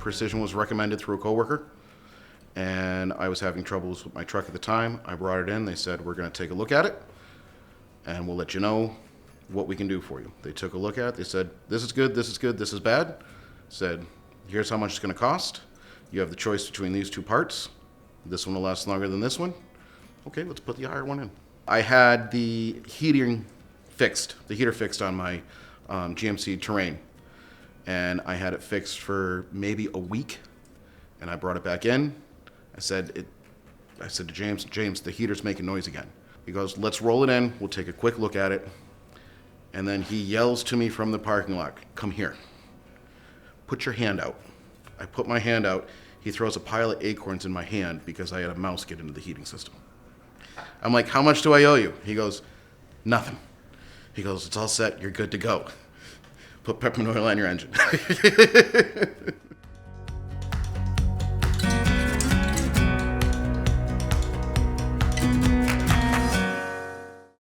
Precision was recommended through a coworker, and I was having troubles with my truck at the time. I brought it in. They said, we're going to take a look at it, and we'll let you know what we can do for you. They took a look at it. They said, this is good, this is good, this is bad. Said, here's how much it's going to cost. You have the choice between these two parts. This one will last longer than this one. Okay, let's put the higher one in. I had the heater fixed on my GMC Terrain, and I had it fixed for maybe a week, and I brought it back in. I said to James, the heater's making noise again. He goes, let's roll it in. We'll take a quick look at it. And then he yells to me from the parking lot, come here. Put your hand out. I put my hand out. He throws a pile of acorns in my hand because I had a mouse get into the heating system. I'm like, how much do I owe you? He goes, nothing. He goes, it's all set. You're good to go. Put peppermint oil on your engine.